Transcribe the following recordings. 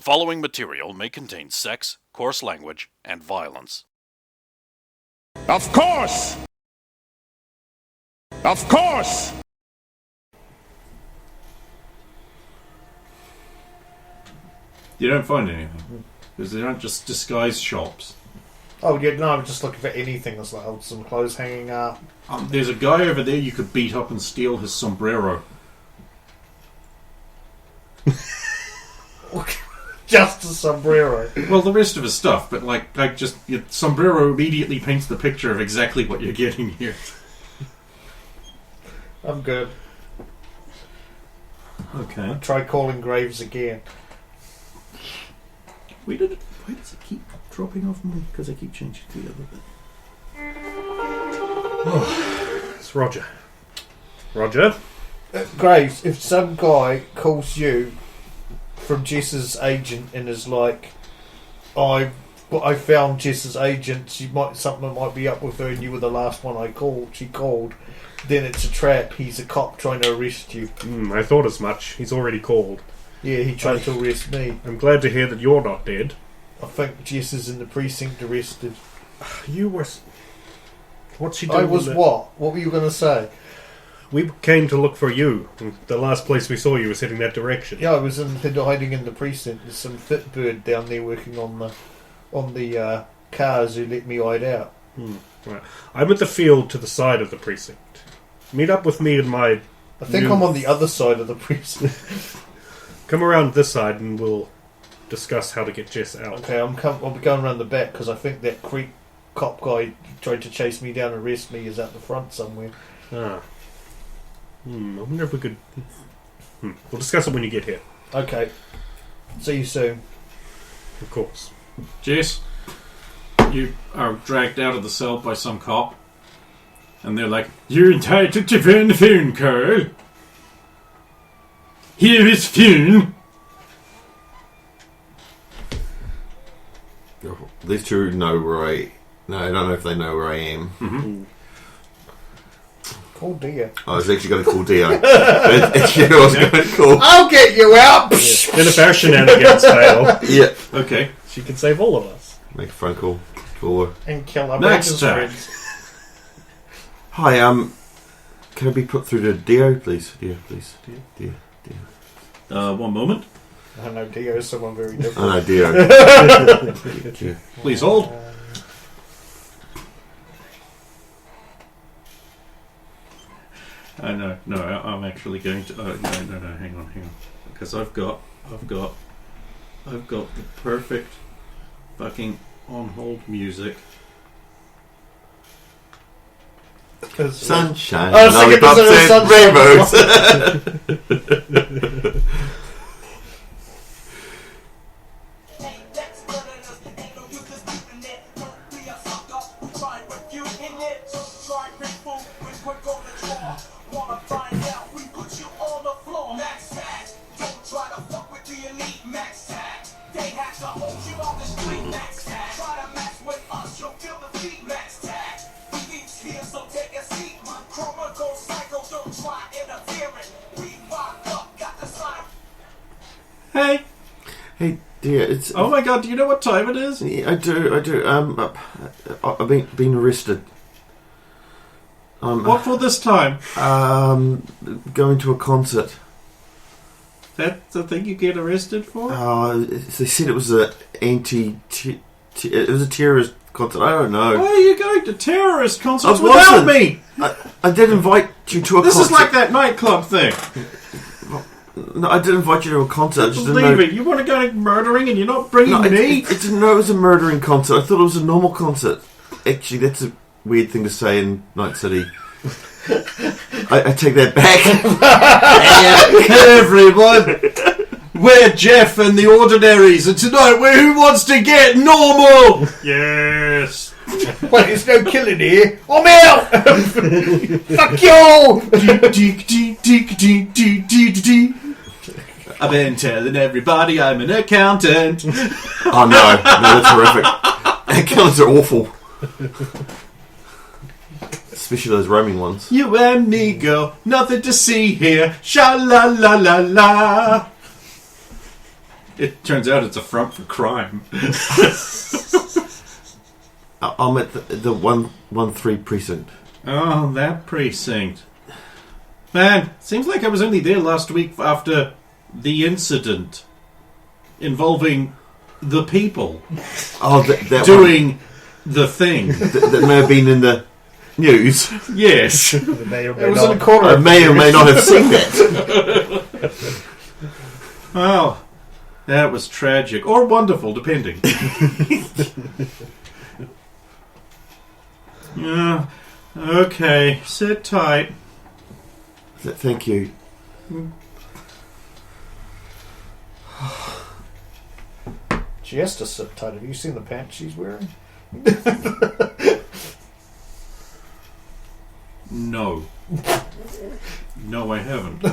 following material may contain sex, coarse language, and violence. Of course! Of course! You don't find anything. Because they don't just disguise shops. Oh, yeah, no, I'm just looking for anything that's like some clothes hanging up. There's a guy over there you could beat up and steal his sombrero. Just a sombrero. Well, the rest of his stuff, but like just your sombrero immediately paints the picture of exactly what you're getting here. I'm good. Okay. Try calling Graves again. Why does it keep dropping off me? Because I keep changing to the other bit. Oh, it's Roger. Roger? Graves, if some guy calls you from Jess's agent and is like, I found Jess's agent, something might be up with her and you were the last one she called, then it's a trap. He's a cop trying to arrest you. I thought as much. He's already called. Yeah, he tried to arrest me. I'm glad to hear that you're not dead. I think Jess is in the precinct arrested. You were... What's she doing? I was what? What were you going to say? We came to look for you. The last place we saw you was heading that direction. Yeah, I was hiding in the precinct. There's some fit bird down there working on the cars who let me hide out. Right. I'm at the field to the side of the precinct. Meet up with me and my... I think I'm on the other side of the precinct. Come around this side and we'll discuss how to get Jess out. Okay, I'll be going around the back because I think that creep cop guy tried to chase me down and arrest me is at the front somewhere. I wonder if we could... We'll discuss it when you get here. Okay. See you soon. Of course. Jess, you are dragged out of the cell by some cop. And they're like, "You're entitled to phone the phone call. Here is phone." These two know where I... No, I don't know if they know where I am. Mm-hmm. Oh dear. I was actually going to call Dio. I was going to call... I'll get you out! Yeah. And if our shenanigans fail... Yeah. Okay. She can save all of us. Make a phone call. Call her. And kill our Next friends. Hi, can I be put through to Dio, please? Dio, please. Dio. 1 moment. I know Dio is someone very different. I know Dio. Dio. Please hold. No, I'm actually going to... no, hang on. Because I've got the perfect fucking on-hold music. Sunshine. I was thinking rainbows. Hey, dear, it's... Oh my god, do you know what time it is? Yeah, I do. I've been arrested. What for this time? Going to a concert. That's the thing you get arrested for? They said it was it was a terrorist concert. I don't know. Why are you going to terrorist concerts I without wasn't. me? I did invite you to a concert. This is like that nightclub thing. No, I did invite you to a concert. I just didn't Believe know. it. You want to go murdering and you're not bringing me? I didn't know it was a murdering concert. I thought it was a normal concert. Actually, that's a weird thing to say in Night City. I take that back. Hey everyone, we're Jeff and the Ordinaries, and tonight we're Who Wants to Get Normal? Yes. Wait, there's no killing here. I'm out! Fuck you! I've been telling everybody I'm an accountant. Oh no, that's horrific. Accountants are awful. Especially those roaming ones. You and me, girl, nothing to see here. Sha la la la la. It turns out it's a front for crime. I'm at the 113 precinct. Oh, that precinct. Man, seems like I was only there last week after the incident involving the people Oh, that doing the thing. that may have been in the news. Yes. It was in the corner. I may or may not have seen that. Well, that was tragic. Or wonderful, depending. Yeah. Okay, sit tight. Thank you. She has to sit tight. Have you seen the pants she's wearing? No. No, I haven't.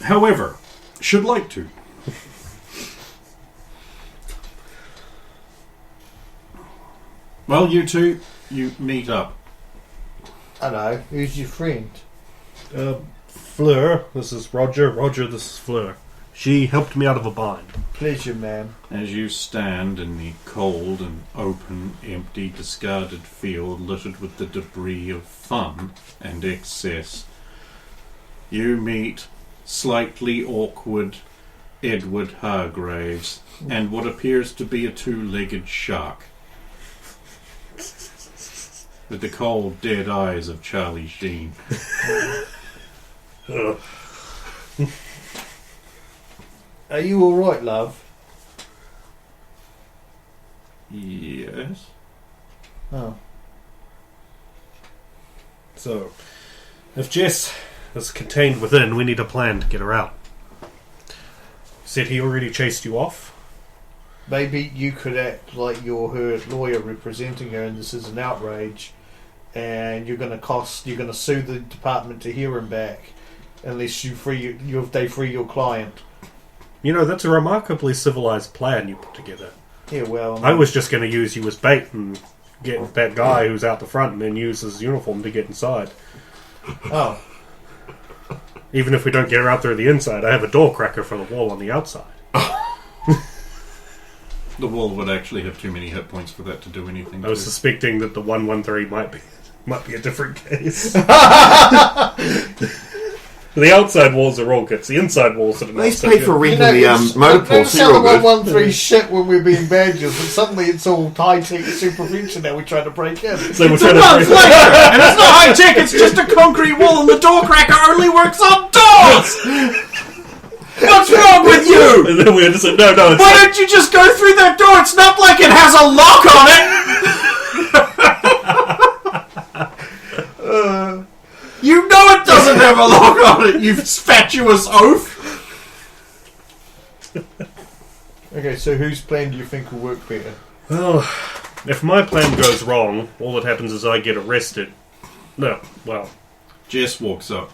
However, should like to. Well, you two, you meet up. I know. Who's your friend? Fleur, this is Roger. Roger, this is Fleur. She helped me out of a bind. Pleasure, ma'am. As you stand in the cold and open, empty, discarded field littered with the debris of fun and excess, you meet slightly awkward Edward Hargraves and what appears to be a two-legged shark with the cold, dead eyes of Charlie Sheen. Are you alright, love? Yes. Oh. So, if Jess is contained within, we need a plan to get her out. Said he already chased you off? Maybe you could act like you're her lawyer representing her and this is an outrage and you're gonna sue the department to hear him back unless they free your client. You know, that's a remarkably civilized plan you put together. Yeah, well... I was just going to use you as bait and get that guy who's out the front and then use his uniform to get inside. Oh. Even if we don't get her out through the inside, I have a door cracker for the wall on the outside. The wall would actually have too many hit points for that to do anything. I was suspecting that the 113 might be a different case. The outside walls are all good. It's the inside walls that are not He's so paid good. for renting the motor pool, Don't so you're sell all the good. 113 shit when we're being badgers, but suddenly it's all high-tech supervision that we're trying to break in. So we're It's a trying to month later, and it's not high tech. It's just a concrete wall, and the door cracker only works on doors. What's wrong with you? And then we just said, no, it's Why don't you just go through that door? It's not like it has a lock on it. You know it doesn't have a lock on it, you fatuous oaf. Okay, so whose plan do you think will work better? Well, if my plan goes wrong, all that happens is I get arrested. No, well, Jess walks up.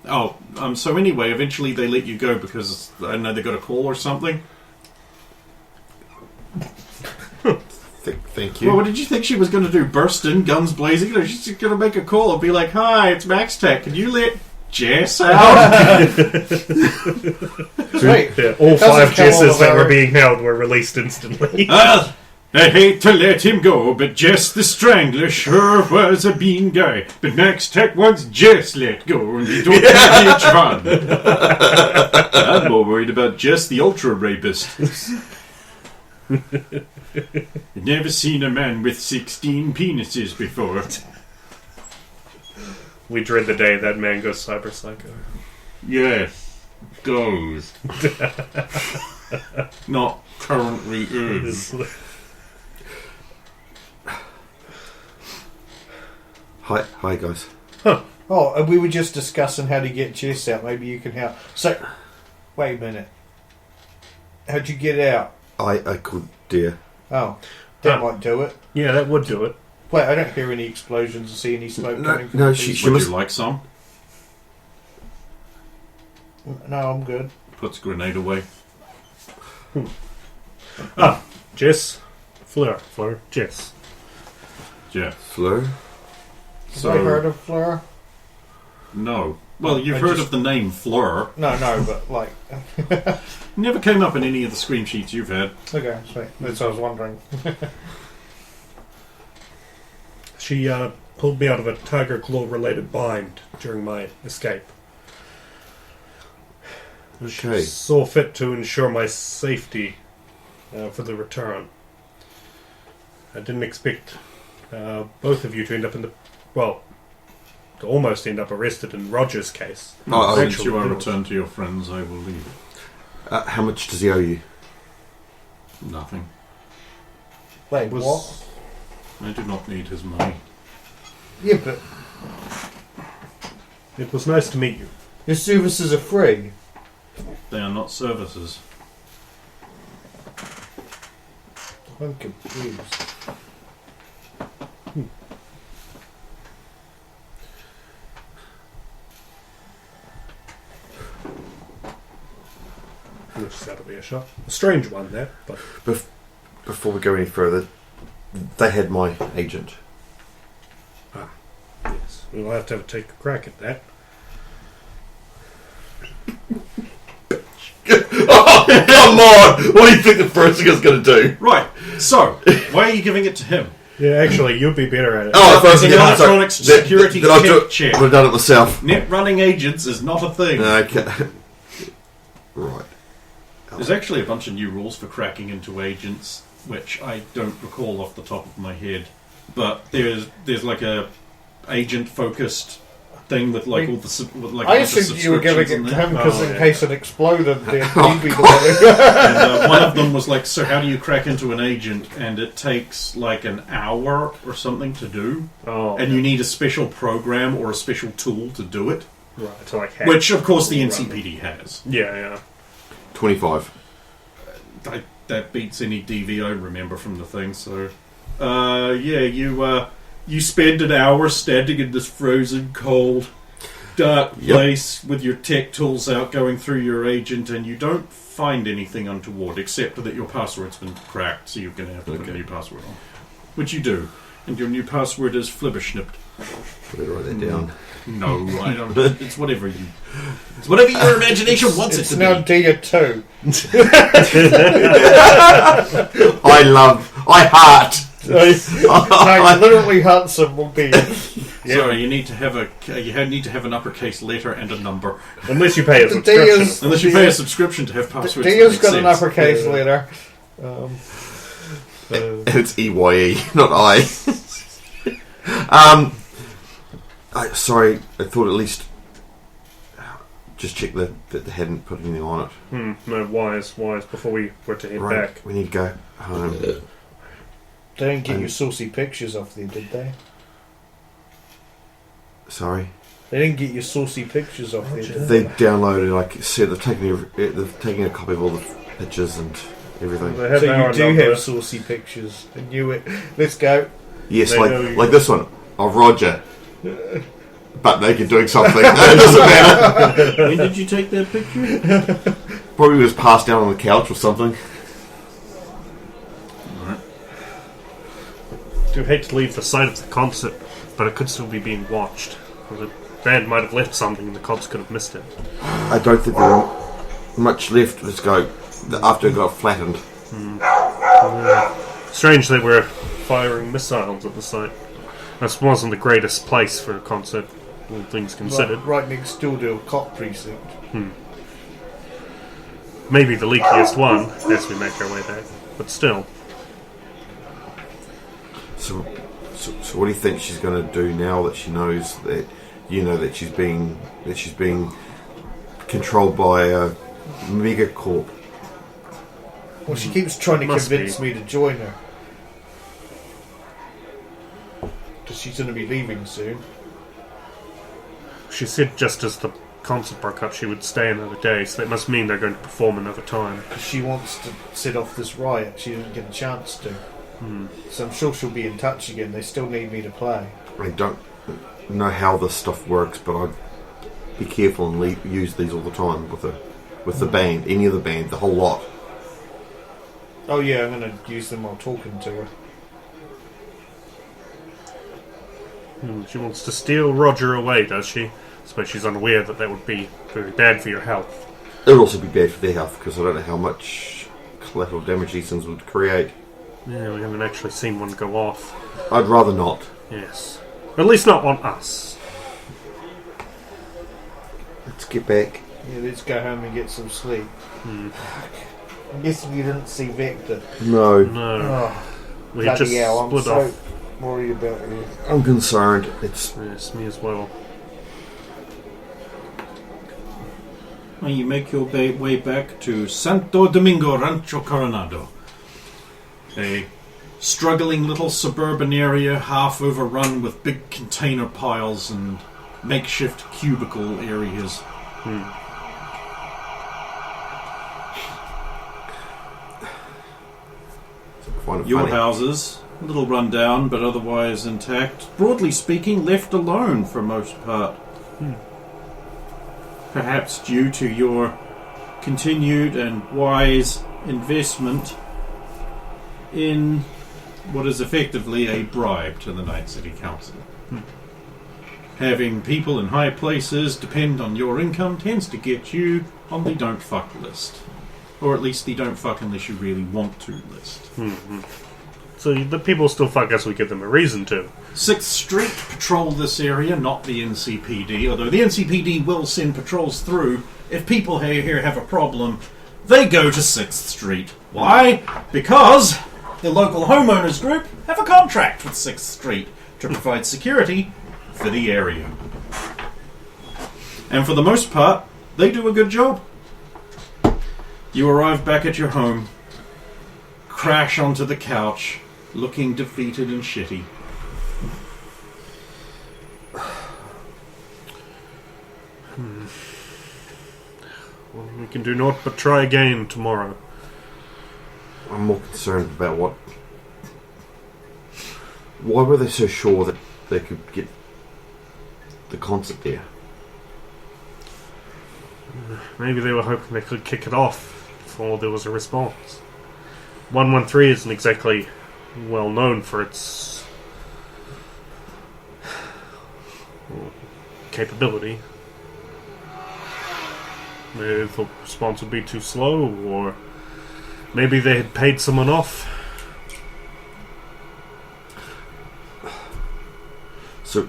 Oh, so anyway, eventually they let you go because, I don't know, they got a call or something. Thank you. Well, what did you think she was going to do? Burst in, guns blazing? You know, she's going to make a call and be like, "Hi, it's Max Tech. Can you let Jess out?" Great. yeah, all Doesn't five come Jesses all that were about- being held were released instantly. I hate to let him go, but Jess the Strangler sure was a bean guy. But Max Tech wants Jess let go, and they don't have each one. I'm more worried about Jess the Ultra Rapist. I've never seen a man with 16 penises before. We dread the day that man goes cyber psycho. Yes, goes. Not currently is. Hi guys. Oh, and we were just discussing how to get Jess out. Maybe you can help. So, wait a minute. How'd you get out? I called dear. Oh, that might do it. Yeah, that would do it. Wait, I don't hear any explosions or see any smoke coming from no, the she piece. Would must. you like some? No, I'm good. Puts grenade away. Jess, Fleur, Jess. Yeah. Fleur. Have I heard of Fleur? No. Well, you've heard of the name Fleur. No, but like... Never came up in any of the scream sheets you've had. Okay, sweet. That's what I was wondering. She pulled me out of a tiger claw-related bind during my escape. Okay. Saw fit to ensure my safety for the return. I didn't expect both of you to end up in the... Well, to almost end up arrested in Roger's case. Since you are returned to your friends, I will leave. How much does he owe you? Nothing. Wait, what? I do not need his money. Yeah, but It was nice to meet you. your services are free. They are not services. I'm confused. Just out of earshot. A strange one there, but... Before we go any further, they had my agent. Yes, we'll have to take a crack at that. Oh, come on! What do you think the first thing is going to do? Right, so, why are you giving it to him? Yeah, actually, you'd be better at it. Oh, It's an electronic security check. check. I've done it myself. Net running agents is not a thing. Okay. Right. There's actually a bunch of new rules for cracking into agents, which I don't recall off the top of my head. But there's like a agent-focused thing with like all the I assumed you were giving it to him because in case it exploded, then he'd be the one. And one of them was like, so how do you crack into an agent? And it takes like an hour or something to do. Oh, And you need a special program or a special tool to do it. right, to like hack. Which, of course, the NCPD has. Yeah. 25. That beats any DV I remember from the thing, so... you spend an hour standing in this frozen, cold, dark place with your tech tools out going through your agent, and you don't find anything untoward, except that your password's been cracked, so you're going to have to put a new password on. Which you do. And your new password is flibberschnipped. Better write that down. No, I don't. It's whatever you... It's whatever your imagination wants It's it to now be. Dia 2. I heart. No, literally handsome will be. Sorry, you need to have an uppercase letter and a number. Unless you pay a The subscription. Dia's- Unless you pay a subscription to have passwords. Dia's that got make an sense. uppercase later. It's EYE, not I. Sorry, I thought at least just check that they hadn't put anything on it. No, wise, before we were to head back. We need to go home. They didn't get your saucy pictures off there, did they? Sorry, They didn't get your saucy pictures off there, did they they? downloaded. Like I said, they've taken a copy of all the pictures and everything. They have So our you do number. have saucy pictures. I knew it. Let's go. Yes, They know you- like this one of Roger, but naked doing something. No, it doesn't matter. When did you take that picture? Probably was passed down on the couch or something. Do hate to leave the site of the concert, but it could still be being watched. The band might have left something and the cops could have missed it. I don't think there were much left. Let's go after it got flattened. Strange they were firing missiles at the site. This wasn't the greatest place for a concert, all things considered. Right next door to a cop precinct. Maybe the leakiest one, as we make our way back. But still. So what do you think she's going to do now that she knows that that she's being controlled by a megacorp? Well, she keeps trying to Must convince be. me to join her. Because she's going to be leaving soon. She said just as the concert broke up she would stay another day, so that must mean they're going to perform another time. Because she wants to set off this riot. She didn't get a chance to. So I'm sure she'll be in touch again. They still need me to play. I don't know how this stuff works, but I'd be careful and use these all the time with the band, any of the band, the whole lot. Oh yeah, I'm going to use them while talking to her. She wants to steal Roger away, does she? suppose she's unaware that would be very bad for your health. It would also be bad for their health because I don't know how much collateral damage these things would create. Yeah, we haven't actually seen one go off. I'd rather not. Yes. At least not on us. Let's get back. Yeah, let's go home and get some sleep. I'm guessing you didn't see Vector. No. No. Oh, We had just bloody hell, I'm split so off. worried about you. I'm concerned. It's Yes, me as well. Well, you make your way back to Santo Domingo Rancho Coronado, a struggling little suburban area half overrun with big container piles and makeshift cubicle areas. kind of Your funny. houses, a little run down but otherwise intact, broadly speaking left alone for most part. Perhaps due to your continued and wise investment in what is effectively a bribe to the Night City Council. Having people in high places depend on your income tends to get you on the don't fuck list. Or at least the don't fuck unless you really want to list. So the people still fuck us, we give them a reason to. 6th Street patrol this area, not the NCPD, although the NCPD will send patrols through. If people here have a problem, they go to 6th Street. Why? Because the local homeowners group have a contract with 6th Street to provide security for the area. And for the most part, they do a good job. You arrive back at your home, crash onto the couch, looking defeated and shitty. Well, we can do naught but try again tomorrow. I'm more concerned about what. Why were they so sure that they could get the concert there? Maybe they were hoping they could kick it off before there was a response. 113 isn't exactly well known for its capability. Maybe they thought the response would be too slow, or maybe they had paid someone off. So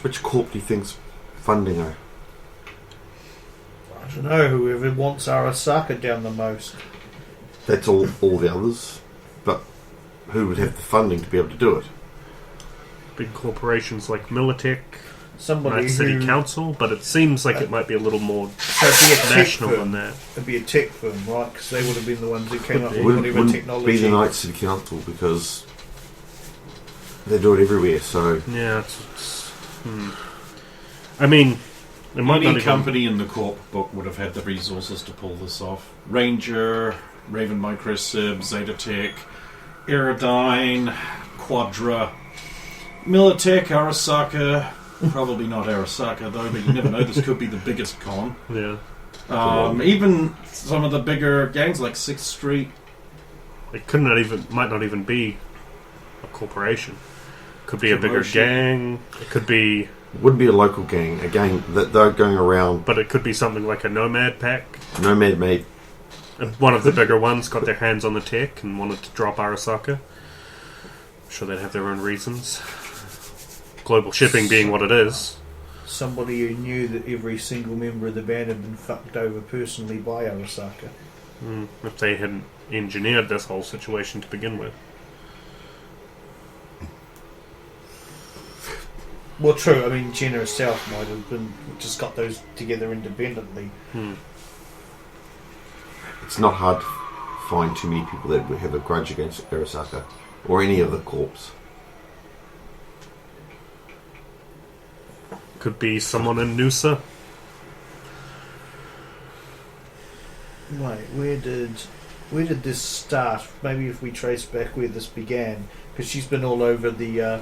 which corp do you think's funding her? I don't know, whoever wants Arasaka down the most. That's all the others. But who would have the funding to be able to do it? Big corporations like Militech, Somebody Night City who... Council, but it seems like it might be a little more So it'd be a tech national firm. than that. It'd be a tech firm, right? Because they would have been the ones who came up with Wouldn't whatever technology. be the Night City Council because they do it everywhere. So Yeah, I mean, it might not Any even... company in the corp book would have had the resources to pull this off. Ranger, Raven Microsib, Zeta Tech, Aerodyne, Quadra, Militech, Arasaka. Probably not Arasaka though, but you never know. This could be the biggest con. Yeah. Even some of the bigger gangs like 6th Street. It might not even be a corporation. Could be a bigger Promotion. gang. It could be, wouldn't be a local gang. A gang that they're going around. but it could be something like a Nomad pack. Nomad made. And one of the bigger ones got their hands on the tech and wanted to drop Arasaka. I'm sure they'd have their own reasons. Global shipping being what it is. Somebody who knew that every single member of the band had been fucked over personally by Arasaka. If they hadn't engineered this whole situation to begin with. Well, true. I mean, Jenna herself might have been just got those together independently. It's not hard to find too many people that would have a grudge against Arasaka or any of the corps. Could be someone in Noosa. Wait, where did this start? Maybe if we trace back where this began, because she's been all over the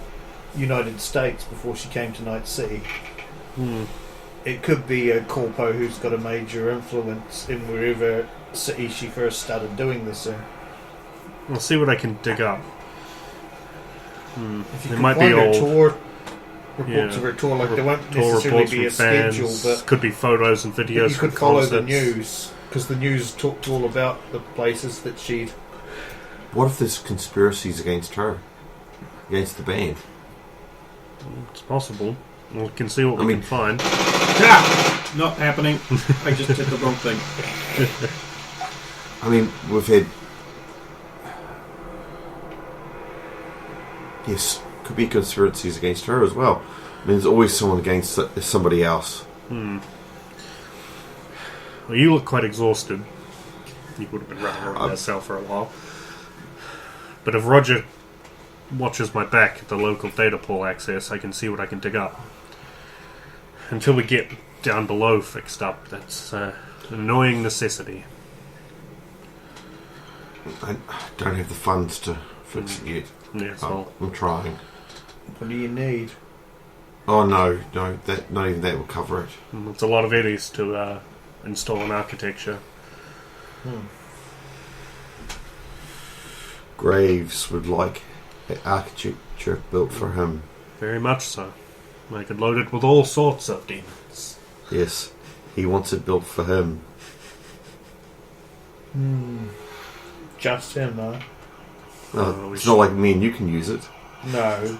United States before she came to Night City. It could be a corpo who's got a major influence in wherever city she first started doing this in. I'll see what I can dig up. If you It could might be find her old. tour, reports of a tour. Like there won't Tour necessarily reports be a from fans, schedule, but could be photos and videos. you from could follow the concerts. news because the news talked all about the places that she'd. What if there's conspiracies against her? Against the band? It's possible. We can see what I we mean- can find. Ah! Not happening. I just did the wrong thing. I mean, we've had... Yes, could be conspiracies against her as well. I mean, there's always someone against somebody else. Well, you look quite exhausted. You would have been running around that cell for a while. But if Roger watches my back at the local data pool access, I can see what I can dig up. Until we get down below fixed up, that's an annoying necessity. I don't have the funds to fix it yet. Yes, well, I'm trying. What do you need? Oh no, that not even that will cover it. it's a lot of eddies to install an architecture. Graves would like architecture built for him. Very much so. I could load it with all sorts of demons. Yes, he wants it built for him. Just him, though. It's not like me and you can use it. No.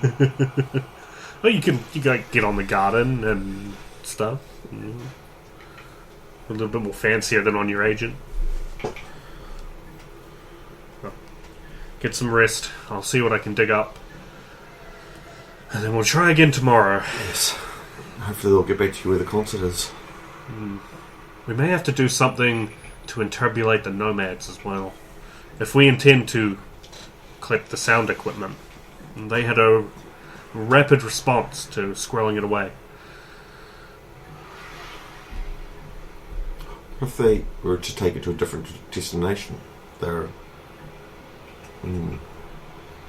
Well, you gotta get on the garden and stuff. A little bit more fancier than on your agent. Well, get some rest. I'll see what I can dig up. And then we'll try again tomorrow. Yes. Hopefully they'll get back to you where the concert is. We may have to do something to interpolate the nomads as well. If we intend to clip the sound equipment, they had a rapid response to squirreling it away. If they were to take it to a different destination, they're... Well,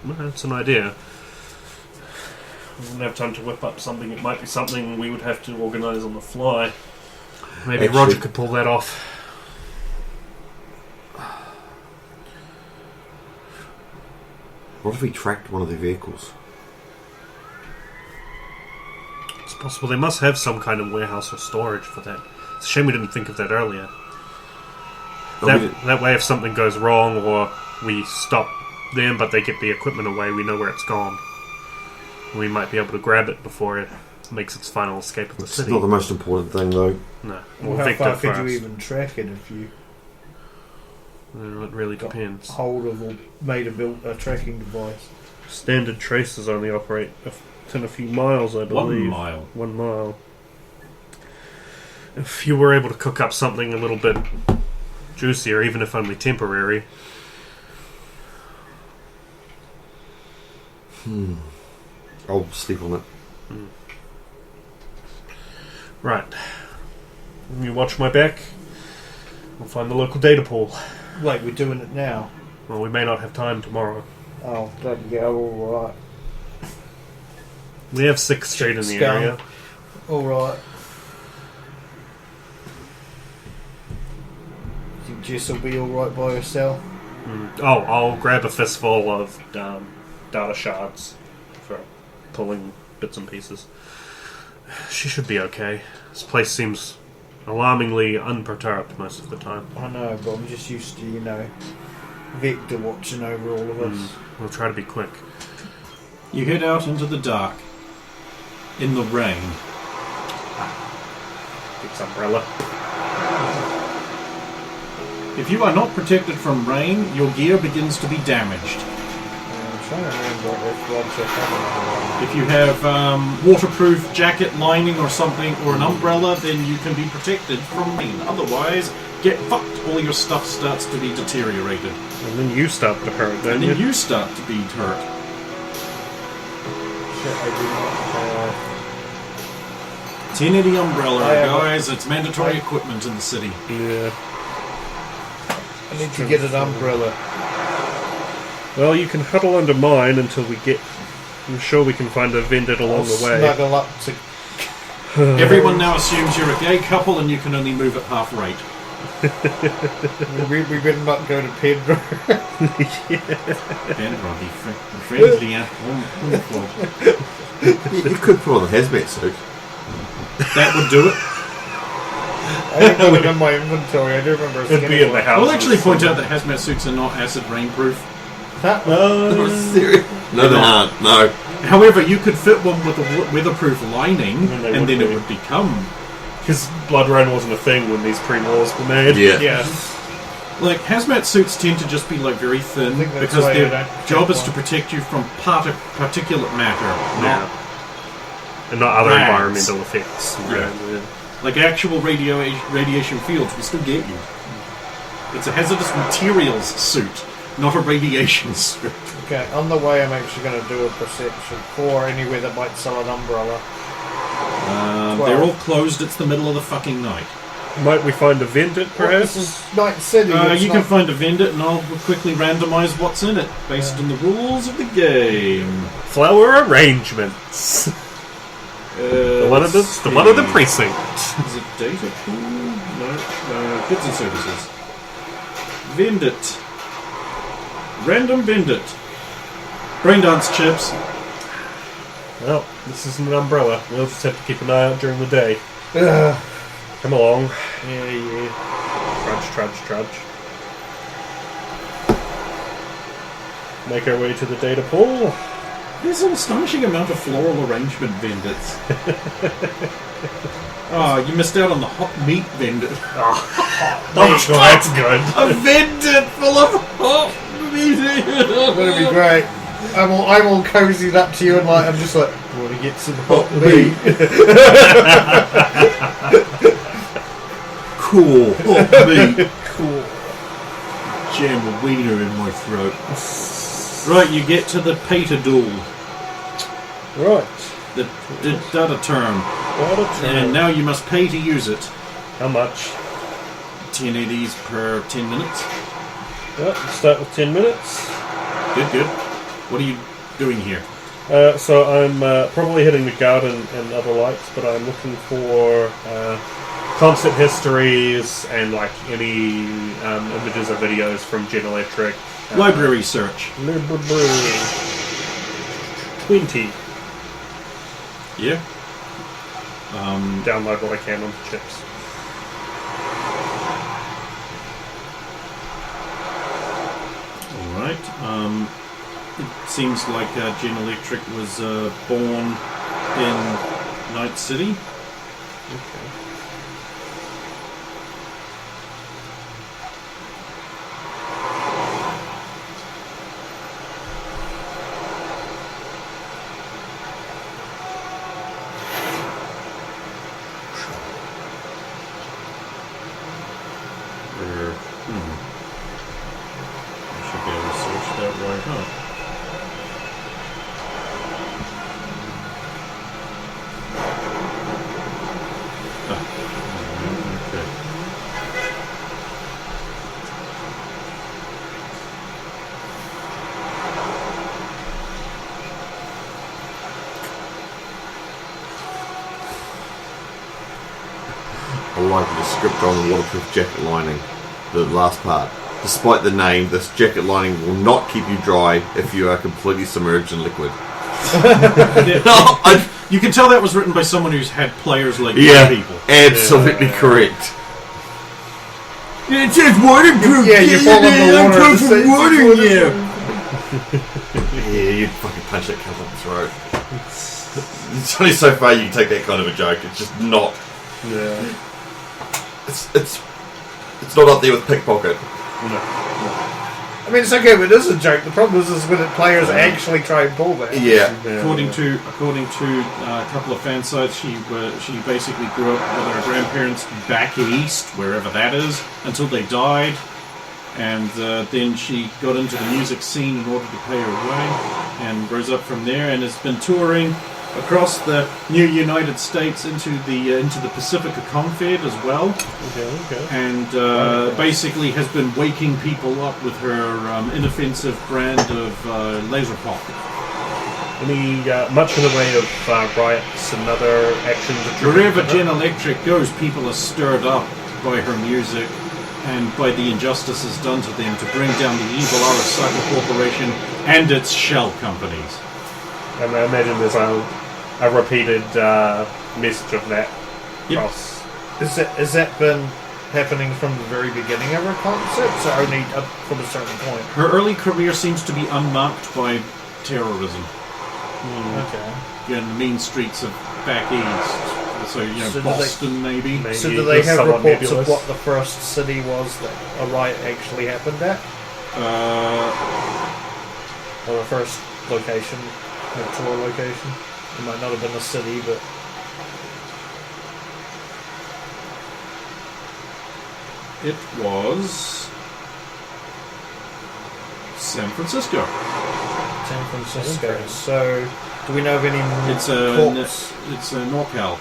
that's an idea. We wouldn't have time to whip up something. It might be something we would have to organise on the fly. Maybe Actually- Roger could pull that off. What if we tracked one of their vehicles? It's possible they must have some kind of warehouse or storage for that. It's a shame we didn't think of that earlier. That way, if something goes wrong or we stop them but they get the equipment away, we know where it's gone. We might be able to grab it before it makes its final escape of the It's city. not the most important thing, though. No. Well, We'll how Victor far could first. you even track it if you Well, it really got depends. hold of or made a tracking device? Standard traces only operate within a few miles, I 1 believe. mile. 1 mile. If you were able to cook up something a little bit juicier, even if only temporary. I'll sleep on it. Right. You watch my back. We'll find the local data pool. Wait, we're doing it now. Well, we may not have time tomorrow. Oh, bloody hell, alright. We have 6th Street in the Scum. area. Alright. Think Jess will be alright by herself? Oh, I'll grab a fistful of data shards for pulling bits and pieces. She should be okay. This place seems alarmingly unperturbed most of the time. I know, but I'm just used to, Victor watching over all of us. We'll try to be quick. You head out into the dark. In the rain. Fix umbrella. If you are not protected from rain, your gear begins to be damaged. I'm trying to remember if Roger had If you have waterproof jacket lining or something, or an umbrella, then you can be protected from rain. Otherwise, get fucked. All your stuff starts to be deteriorated. And then you start to hurt, don't And you? then you start to be hurt. shit, I do not have. 1080 umbrella, I have- guys. It's mandatory equipment in the city. Yeah. I need to get an umbrella. Well, you can huddle under mine until we get... I'm sure we can find a vendor along I'll the way. snuggle up to. Everyone now assumes you're a gay couple and you can only move at half rate. We better not go to Pedro. Pedro, be friendly at home. You could put on the hazmat suit. That would do it. I don't got it in my inventory. I do remember a It'd skinny be in one. the house. We'll actually point out that hazmat suits are not acid rainproof. No, serious? No, they aren't. No. However, you could fit one with a weatherproof lining, And they and would then be. it would become... Because Blood Rain wasn't a thing when these pre-laws were made. Yeah. Yeah. Like, hazmat suits tend to just be, like, very thin, I think that's because why their I don't job take is to one. protect you from particulate matter, not... And not other Rags. environmental effects. Yeah. Like, actual radiation fields will still get you. It's a hazardous materials suit, not a radiation suit. Okay, on the way I'm actually going to do a perception for anywhere that might sell an umbrella. They're all closed, it's the middle of the fucking night. Might we find a vendor, perhaps? This is Night City. it's You not- can find a vendor, and I'll quickly randomise what's in it, based on the rules of the game. Flower arrangements. The one of the precinct. Is it data pool? No. Goods and services. Vendit. Random vendit. Braindance chips. Well, this isn't an umbrella. We'll just have to keep an eye out during the day. Come along. Yeah. Trudge. Make our way to the data pool. There's an astonishing amount of floral arrangement vendits. Oh, you missed out on the hot meat vendit. Oh, that's good. A vendit full of hot meat. That'd be great. I'm all cozied up to you and like I'm just like, want to get some hot meat? Cool. Hot meat. Cool. Jam a wiener in my throat. Right, you get to the Peter duel. Right. The data term. And now you must pay to use it. How much? 10 ADs per 10 minutes. Yep, start with 10 minutes. Good. What are you doing here? So I'm probably hitting the garden and other lights, but I'm looking for concert histories and like any images or videos from Gen Electric. Library search. 20. Yeah. Download what I can on chips. Alright. It seems like Gen Electric was born in Night City. Okay. I should be able to search that right up. Okay. I like the descriptor on the waterproof jacket lining. The last part. Despite the name, this jacket lining will not keep you dry if you are completely submerged in liquid. You can tell that was written by someone who's had players like Yeah, people. absolutely correct. It says waterproof. Yeah, you fall in the water. I'm It says from water waterproof. Yeah, you'd fucking punch that cunt up the throat. It's only so far you can take that kind of a joke. It's just not. Yeah. It's not up there with pickpocket. I mean, it's okay, but it is a joke. The problem is when players actually try and pull that. Yeah. According to a couple of fan sites, she basically grew up with her grandparents back east, wherever that is, until they died, and then she got into the music scene in order to pay her way, and rose up from there, and has been touring across the new United States into the Pacifica Confed as well, Okay. and basically has been waking people up with her inoffensive brand of laser pop. Any much in the way of riots and other actions? Wherever Gen Electric goes, people are stirred up by her music, and by the injustices done to them to bring down the evil Arasaka Corporation and its shell companies. And I imagine there's a repeated message of that Yep. across. Has that been happening from the very beginning of her concepts, or only up from a certain point? Her early career seems to be unmarked by terrorism. Okay. In the mean streets of back east. So, So do Boston maybe. So do they have somewhat reports nebulous. of what the first city was that a riot actually happened at? Or the first location, the tour location? It might not have been a city, but... It was San Francisco. San Francisco. So, do we know of any It's corps? it's a NorCal.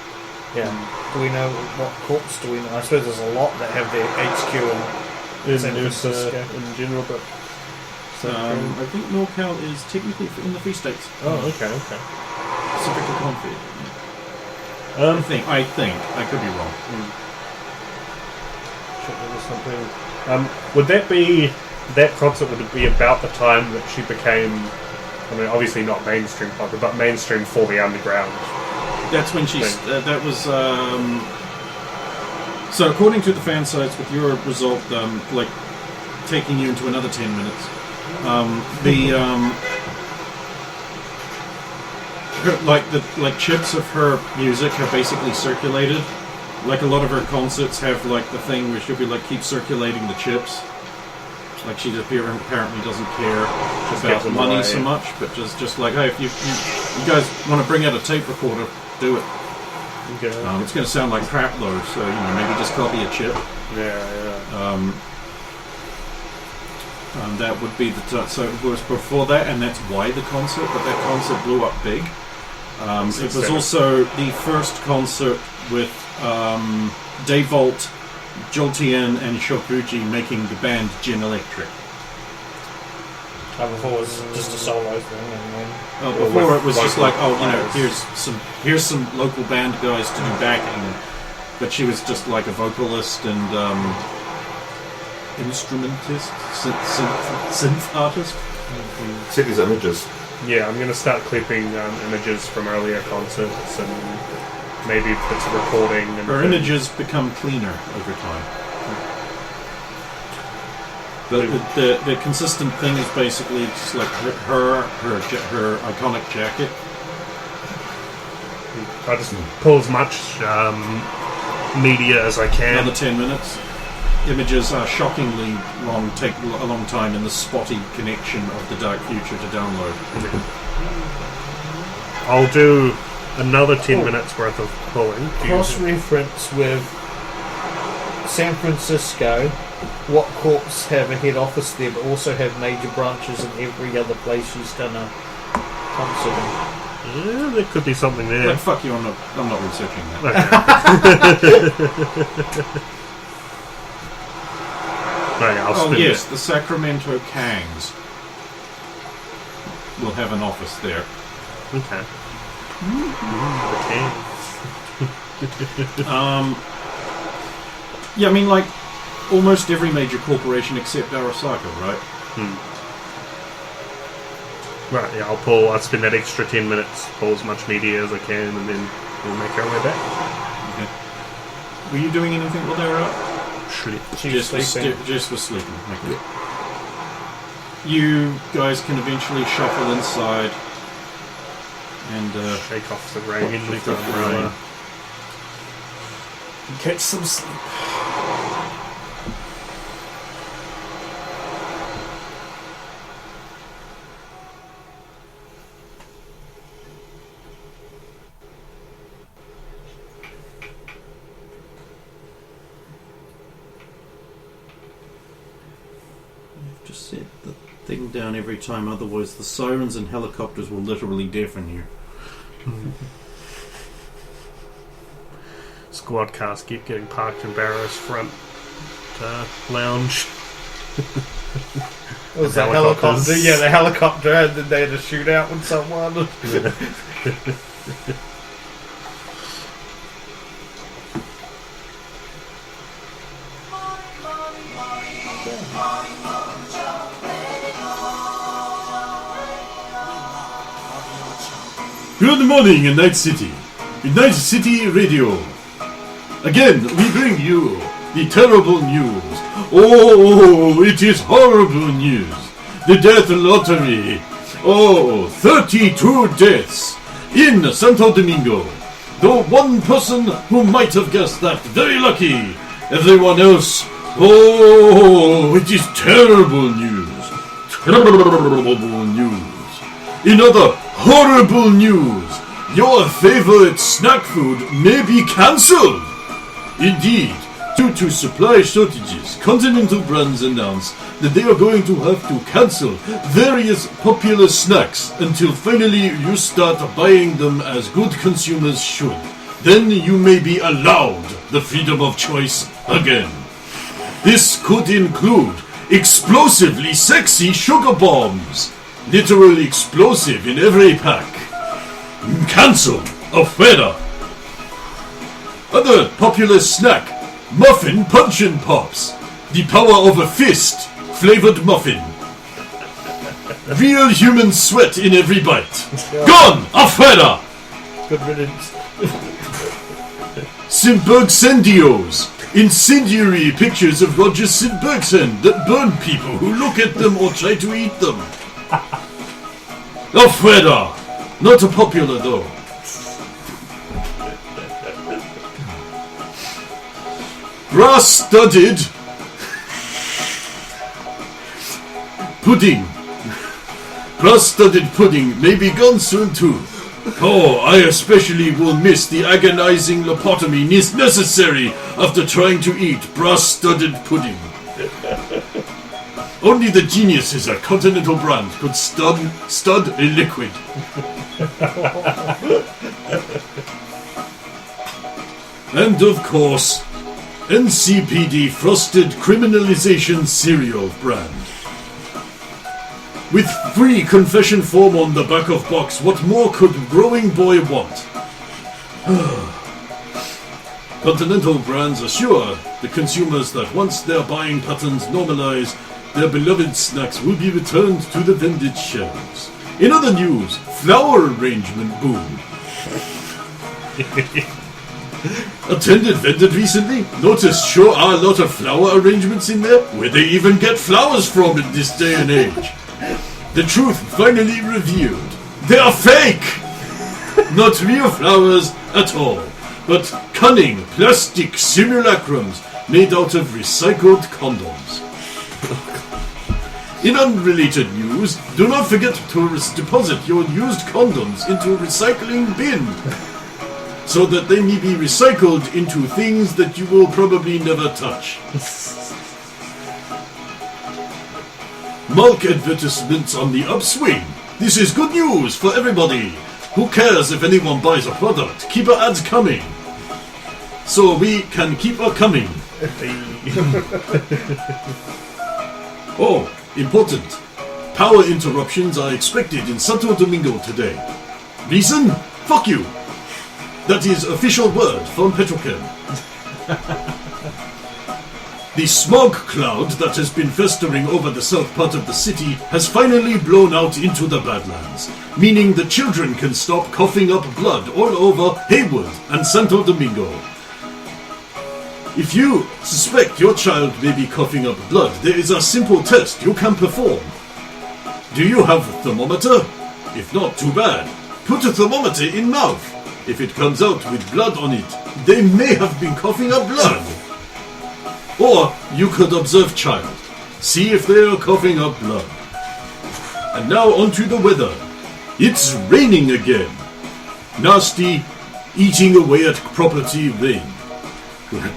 Yeah. Do we know what corps do we know? I suppose there's a lot that have their HQ in San in Francisco. in general, but I think NorCal is technically in the Free States. oh, okay. Pacific Confed. I think. I could be wrong. Shit, there was something. Would that concert would be about the time that she became? I mean, obviously not mainstream pop, but mainstream for the underground. That's when she's. That was. So according to the fan sites, with your result, like taking you into another 10 minutes, the chips of her music have basically circulated. Like a lot of her concerts have like the thing where she'll be like keep circulating the chips. Like she apparently doesn't care Just about gives them money away. so much, but just like, hey, if you guys want to bring out a tape recorder, do it. Okay. It's going to sound like crap though, so maybe just copy a chip. Yeah. That would be so it was before that, and that's why the concert. But that concert blew up big. It was also the first concert with Dave Volt, Joltien, and Shokuji making the band Gin Electric. Before it was just a solo thing, and then... Before it was just like, players. here's some local band guys to do backing, but she was just like a vocalist and instrumentist, synth artist. Check these images. Yeah, I'm going to start clipping images from earlier concerts and maybe bits of recording. And Her images become cleaner over time. The consistent thing is basically just like her iconic jacket. I just pull as much media as I can. Another 10 minutes. Images are shockingly long, take a long time in the spotty connection of the dark future to download. I'll do another 10 minutes worth of pulling. Cross-reference with San Francisco, what corps have a head office there but also have major branches in every other place she's done a concert in? Yeah, there could be something there. Like, fuck you, I'm not researching that. Okay, I'll spin yes, it. the Sacramento Kangs will have an office there. Okay. Yeah, I mean, like, almost every major corporation except Arasaka, right? Right, yeah, I'll spend that extra 10 minutes, pull as much media as I can, and then we'll make our way back. Okay. Were you doing anything while they were out? She's sleeping. Just was sleeping. Okay. You guys can eventually shuffle inside and Shake off the rain. shake off the rain. Catch some sleep. Just set the thing down every time, otherwise the sirens and helicopters will literally deafen you. Squad cars keep getting parked in Barrow's front lounge. It was the Helicopters. helicopter. Yeah, the helicopter, and then they had a shootout with someone. Good morning in Night City. In Night City Radio. Again, we bring you the terrible news. Oh, it is horrible news. The death lottery. Oh, 32 deaths in Santo Domingo. Though one person who might have guessed that, very lucky. Everyone else, oh, it is terrible news. Terrible news. In other horrible news, your favorite snack food may be cancelled. Indeed, due to supply shortages, Continental Brands announced that they are going to have to cancel various popular snacks until finally you start buying them as good consumers should. Then you may be allowed the freedom of choice again. This could include explosively sexy sugar bombs, literally explosive in every pack. Cancelled. Afuera. Other popular snack, muffin punch and pops. The power of a fist, flavored muffin. Real human sweat in every bite. Gone. Afuera. Good riddance. Burghsendios. Incendiary pictures of Rogers in Burghsend that burn people who look at them or try to eat them. Afuera. Not popular though. Brass-studded pudding. Brass-studded pudding may be gone soon too. Oh, I especially will miss the agonizing lobotomy necessary after trying to eat brass-studded pudding. Only the geniuses at Continental Brand could stud a liquid. And of course, NCPD Frosted Criminalization Cereal brand. With free confession form on the back of box, what more could growing boy want? Continental Brands assure the consumers that once their buying patterns normalize, their beloved snacks will be returned to the vended shelves. In other news, flower arrangement boom. Attended vended recently? Noticed sure are a lot of flower arrangements in there. Where they even get flowers from in this day and age? The truth finally revealed. They are fake! Not real flowers at all, but cunning plastic simulacrums made out of recycled condoms. In unrelated news, do not forget to deposit your used condoms into a recycling bin, so that they may be recycled into things that you will probably never touch. Milk advertisements on the upswing. This is good news for everybody. Who cares if anyone buys a product? Keep our ads coming. So we can keep our coming. Oh, important. Power interruptions are expected in Santo Domingo today. Reason? Fuck you. That is official word from Petrochem. The smog cloud that has been festering over the south part of the city has finally blown out into the Badlands, meaning the children can stop coughing up blood all over Haywood and Santo Domingo. If you suspect your child may be coughing up blood, there is a simple test you can perform. Do you have a thermometer? If not, too bad. Put a thermometer in mouth. If it comes out with blood on it, they may have been coughing up blood. Or you could observe child. See if they are coughing up blood. And now onto the weather. It's raining again. Nasty, eating away at property rain.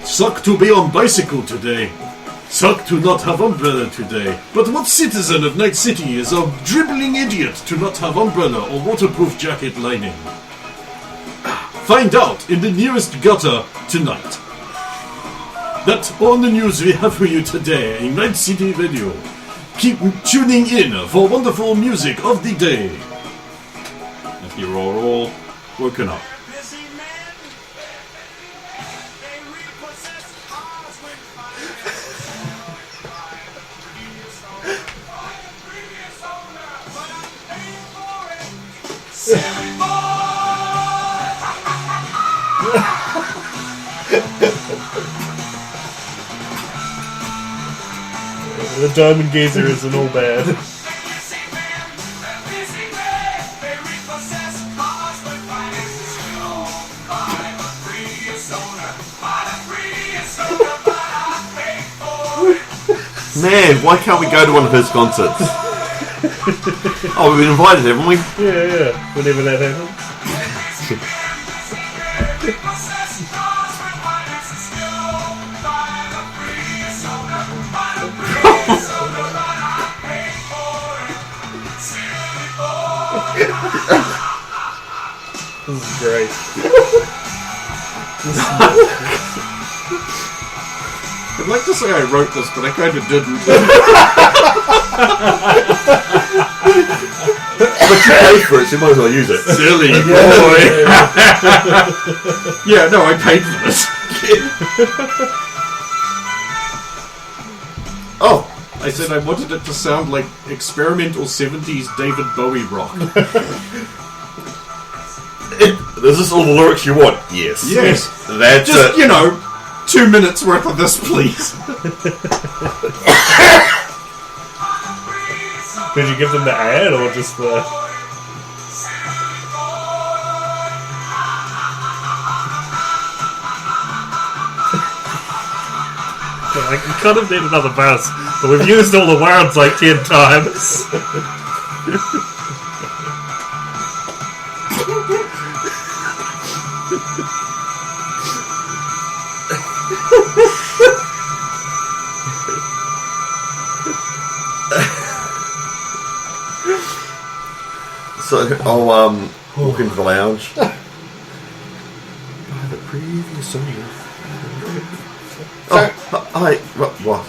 Suck to be on bicycle today. Suck to not have umbrella today. But what citizen of Night City is a dribbling idiot to not have umbrella or waterproof jacket lining? Find out in the nearest gutter tonight. That's all the news we have for you today in Night City Radio. Keep tuning in for wonderful music of the day. If you're all woken up. The diamond gazer isn't all bad. Man, why can't we go to one of his concerts? Oh, we've been invited, haven't we? Yeah. Whenever that happens. This is great. I'd like to say I wrote this, but I kind of didn't. But you paid for it, so you might as well use it. Silly boy. Yeah, no, I paid for this. Oh, I said I wanted it to sound like experimental 70s David Bowie rock. is this all the lyrics you want? Yes. Yes. That's Just, it. 2 minutes worth of this, please. Did you give them the ad or just the... Like, you kind of need another verse, but we've used all the words like 10 times. So I'll walk into the lounge. By the previous owner. Oh, hi. What?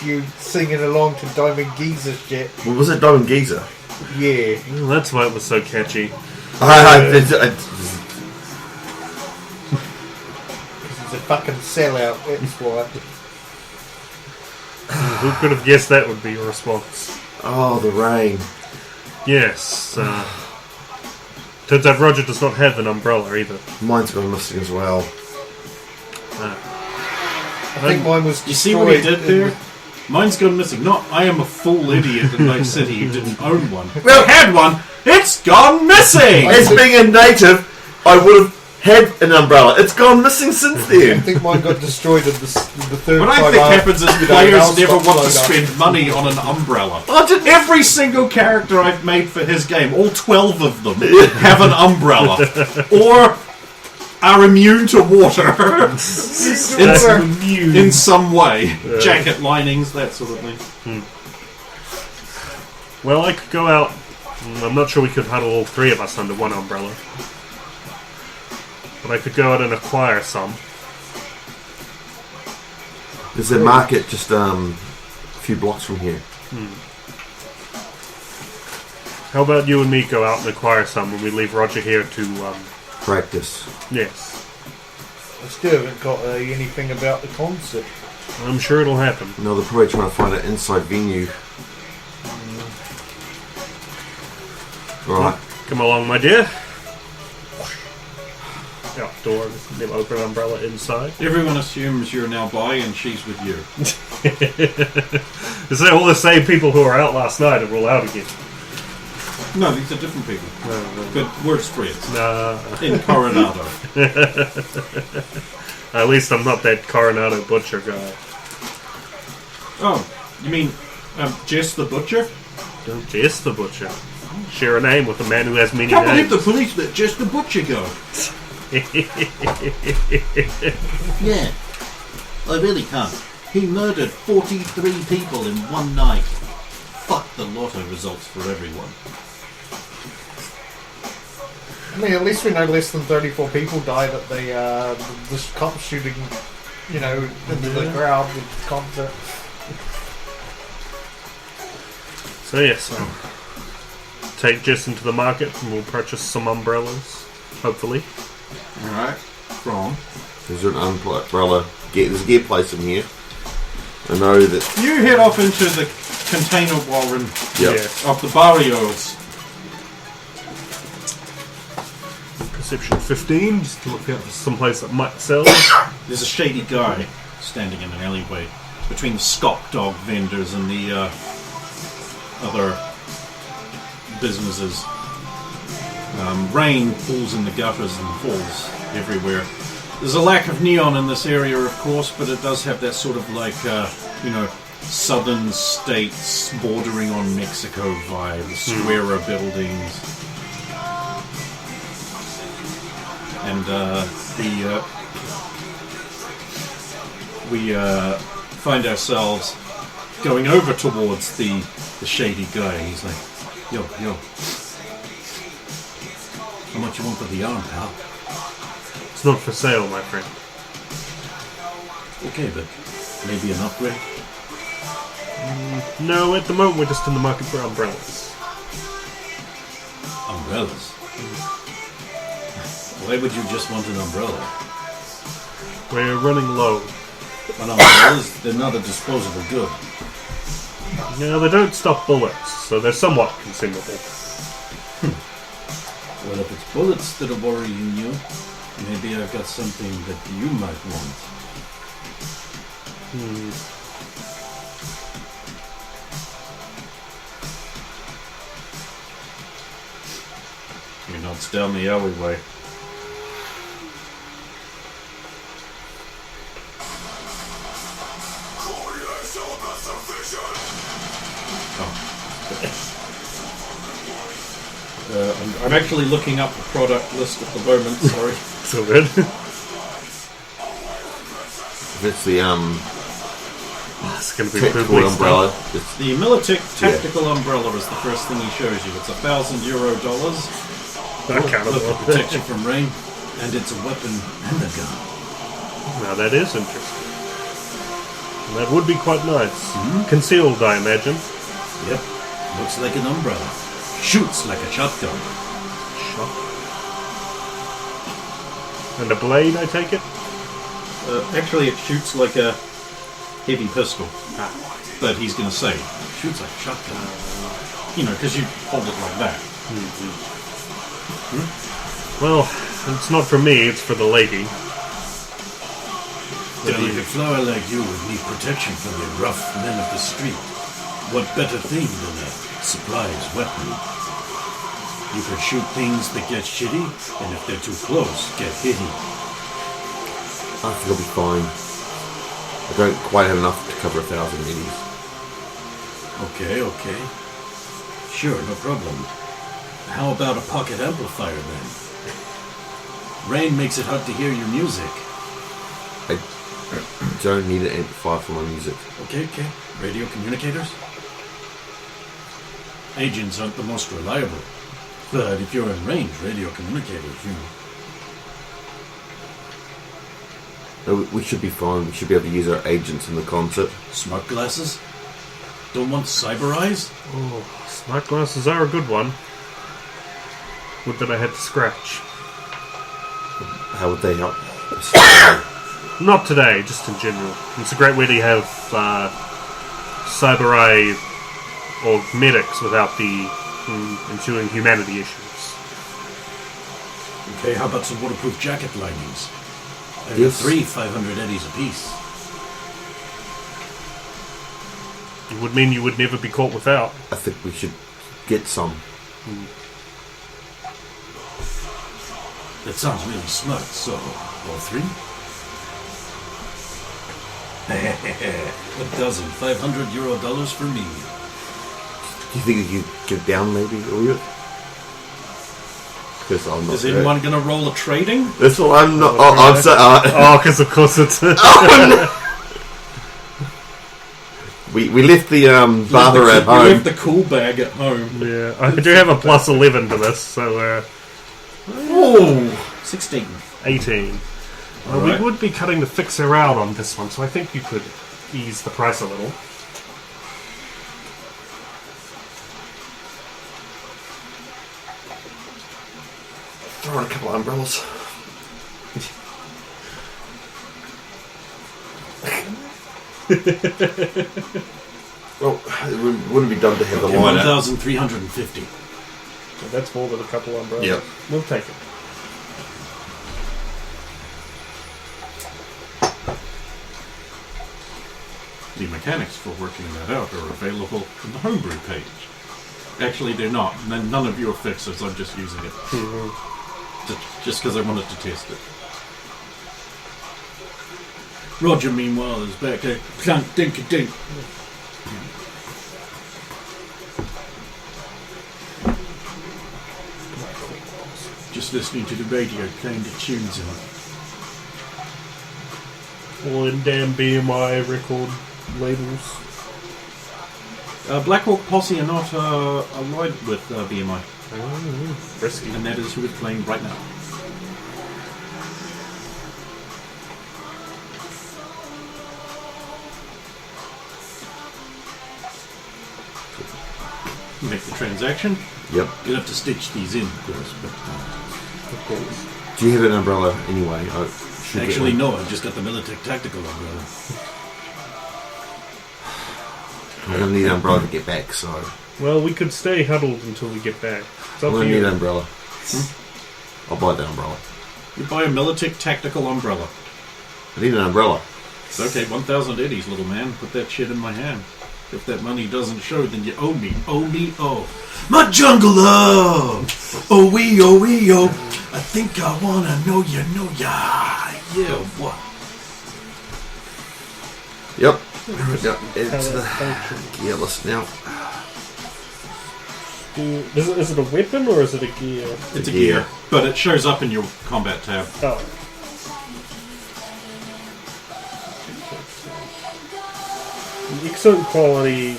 You singing along to Diamond Geezer shit. Well, was it Diamond Geezer? Yeah. Well, that's why it was so catchy. He's a fucking sellout, that's why. Who could have guessed that would be your response? Oh, the rain. Yes. Turns out Roger does not have an umbrella either. Mine's gone missing as well. I think mine was destroyed. You see what he did there? Mine's gone missing. Not I am a fool idiot in Night City who didn't own one. Well, I had one. It's gone missing. As being a native, I would have had an umbrella. It's gone missing since I then. think mine got destroyed in the third What I time think out. happens is players never want to spend money on an umbrella. Every single character I've made for his game, all 12 of them, have an umbrella. Or are immune to water. in some way. Jacket linings, that sort of thing. Well, I could go out. I'm not sure we could huddle all three of us under one umbrella. But I could go out and acquire some. There's a market just a few blocks from here. How about you and me go out and acquire some when we leave Roger here to... Practice. Yes. I still haven't got anything about the concert. I'm sure it'll happen. No, they're probably trying to find an inside venue. Right. Come along, my dear. Outdoor, the open umbrella inside. Everyone assumes you're now by and she's with you. Is that all the same people who were out last night and roll out again? No, these are different people. But we're friends. Nah. In Coronado. At least I'm not that Coronado butcher guy. Oh, you mean Jess the Butcher? Don't Jess the butcher. Share a name with a man who has many Can't believe names. the police let Jess the Butcher go. Yeah, I really can't. He murdered 43 people in one night. Fuck the lotto results for everyone. I mean, at least we know less than 34 people died at the cop shooting, into the crowd with the concert. So yes, I'll take Jess into the market and we'll purchase some umbrellas, hopefully. Alright, from. There's an umbrella. There's a gear place in here. I know that. You head off into the container warren Yes. of the barrios. Perception 15, just to look out for someplace that might sell. There's a shady guy standing in an alleyway, between the Scop Dog vendors and the other businesses. Rain falls in the gutters and falls everywhere. There's a lack of neon in this area, of course, but it does have that sort of like, southern states bordering on Mexico vibe, squarer buildings. And we find ourselves going over towards the shady guy. He's like, yo, how much you want for the arm, pal? It's not for sale, my friend. Okay, but maybe an upgrade? No, at the moment we're just in the market for umbrellas. Umbrellas? Why would you just want an umbrella? We're running low. But umbrellas, they're not a disposable good. No, they don't stop bullets, so they're somewhat consumable. Well, if it's bullets that are worrying you, maybe I've got something that you might want. He nods down the alleyway. I'm actually looking up the product list at the moment, sorry. So good. It's the It's going to be technical poopy umbrella. stuff. It's, The Militech Tactical Umbrella is the first thing he shows you. It's €1,000. That kind Look, of it protects you from rain, and it's a weapon and a gun. Now that is interesting. That would be quite nice. Concealed, I imagine. Yep, looks like an umbrella. Shoots like a shotgun. And a blade, I take it? Actually, it shoots like a heavy pistol. But he's going to say, shoots like a shotgun. Because you hold it like that. Well, it's not for me, it's for the lady. Delicate flower like you would need protection from the rough men of the street. What better thing than a surprise weapon? You can shoot things that get shitty, and if they're too close, get hitty. I think I'll be fine. I don't quite have enough to cover 1,000 minis. Okay. Sure, no problem. How about a pocket amplifier then? Rain makes it hard to hear your music. I don't need an amplifier for my music. Okay. Radio communicators? Agents aren't the most reliable. But if you're in range, radio communicators, No, we should be fine. We should be able to use our agents in the concert. Smart glasses? Don't want cyber eyes? Oh, smart glasses are a good one. Would that I had to scratch. How would they help? Not today, just in general. It's a great way to have cyber eye or medics without the ensuing humanity issues. Okay, how about some waterproof jacket linings? I got Yes. 3 500 eddies apiece. It would mean you would never be caught without. I think we should get some. That sounds really smart, so all 3? A dozen, $500 for me. Do you think you could get down maybe a little bit? Because I'm not. Is anyone going to roll a trading? That's what I'm not. Oh, I'm so. Oh, because of course it's... We left the barber at You home. left the cool bag at home. Yeah, I do have a plus 11 to this, so Oh, 16. 18. Well, Alright. we would be cutting the fixer out on this one, so I think you could ease the price a little. Throw in a couple of umbrellas. Well, it wouldn't be done to have the Okay, line out. 1,350. So that's more than a couple umbrellas. Yep. We'll take it. mechanics for working that out are available on the homebrew page. Actually, they're not. None of you are fixers. I'm just using it. Just because I wanted to test it. Roger, meanwhile, is back at clunk dinky dink. Just listening to the radio, playing the tunes in it. All in damn BMI record labels. Blackhawk Posse are not allied with BMI. Risky. And that is who is playing right now. Make the transaction. Yep. You'll have to stitch these in, of course. But, Of course. Do you have an umbrella anyway? I should get actually, one. no. I've just got the Militech Tactical umbrella. I'm going to need an umbrella to get back, so... Well, we could stay huddled until we get back. It's I'm up to going to need you. an umbrella. I'll buy that umbrella. You buy a Militech Tactical umbrella. I need an umbrella. It's okay, 1,000 eddies, little man. Put that shit in my hand. If that money doesn't show, then you owe me. Owe me, oh. My jungle love! Oh, wee, oh, wee, oh. I think I wanna know ya, know ya. Yeah, what? Yep. Yep. It's the gear list now. Is it a weapon or is it a gear? It's a gear. gear, but it shows up in your combat tab. Oh. An excellent quality.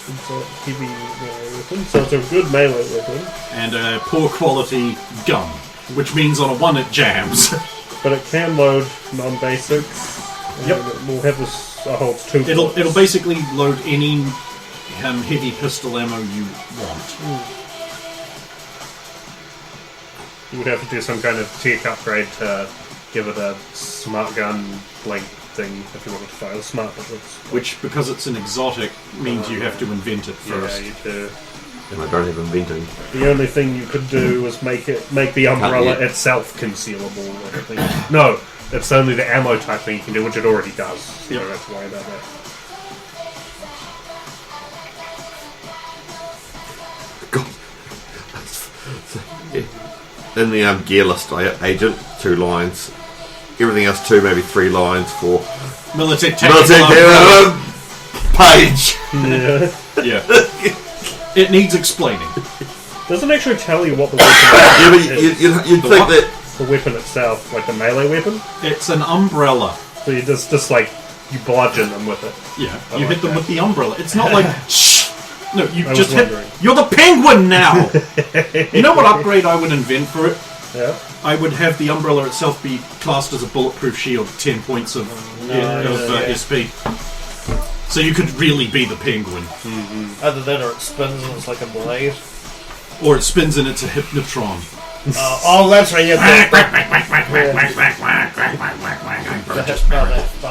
It's a heavy melee weapon, so it's a good melee weapon. And a poor quality gun, which means on a one it jams. But it can load non-basics. Yep. And it will have this. Oh, it's two. It'll bullets. basically load any heavy pistol ammo you want. You would have to do some kind of tech upgrade to give it a smart gun length thing if you wanted to fire the smart bullets. Which, because it's an exotic, means you have to invent it first. Yeah, you do. And I don't have inventing. The only thing you could do was make the umbrella Can't yet. itself concealable. I think. No, it's only the ammo type thing you can do, which it already does. So you don't have to worry about that. In the gear list, agent, 2 lines. Everything else 2, maybe 3 lines for Militech Militech page. Yeah. It needs explaining. Doesn't actually tell you what the weapon Yeah, but is. you'd The think what? that The weapon itself, like the melee weapon. It's an umbrella. So you just like you bludgeon them with it. Yeah. I You like hit them that. with the umbrella. It's not like shh. No, you I was just hit. wondering. You're the penguin now. You know what upgrade I would invent for it? Yeah. I would have the umbrella itself be classed as a bulletproof shield, 10 points of SP. So you could really be the penguin. Either that or it spins and it's like a blade. Or it spins and it's a hypnotron. Oh, that's right. Yeah, the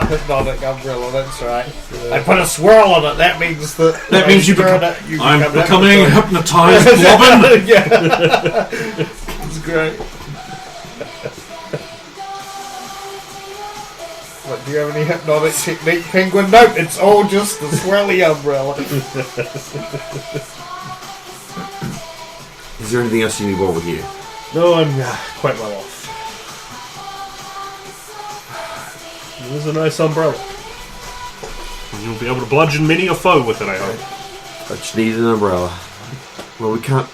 hypnotic umbrella. That's right. I put a swirl on it. That means that. That means you become. I'm becoming hypnotized, Robin. Yeah, it's great. What, do you have any hypnotic technique, Penguin? Nope, it's all just the swirly umbrella. Is there anything else you need while we're here? No, I'm quite well off. It is a nice umbrella. And you'll be able to bludgeon many a foe with it, I hope. I just need an umbrella. Well, we can't.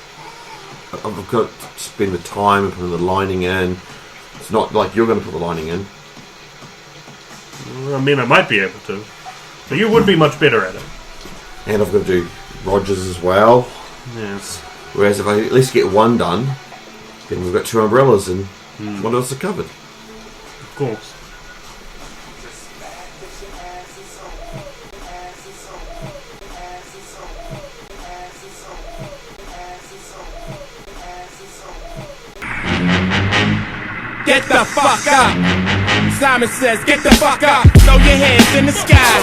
I've got to spend the time and putting the lining in. It's not like you're going to put the lining in. I mean, I might be able to. But you would be much better at it. And I've got to do Rogers as well. Yes. Whereas if I at least get one done, then we've got 2 umbrellas and what else is covered? Of course. Get the fuck up! Simon says, get the fuck up! Throw your hands in the sky!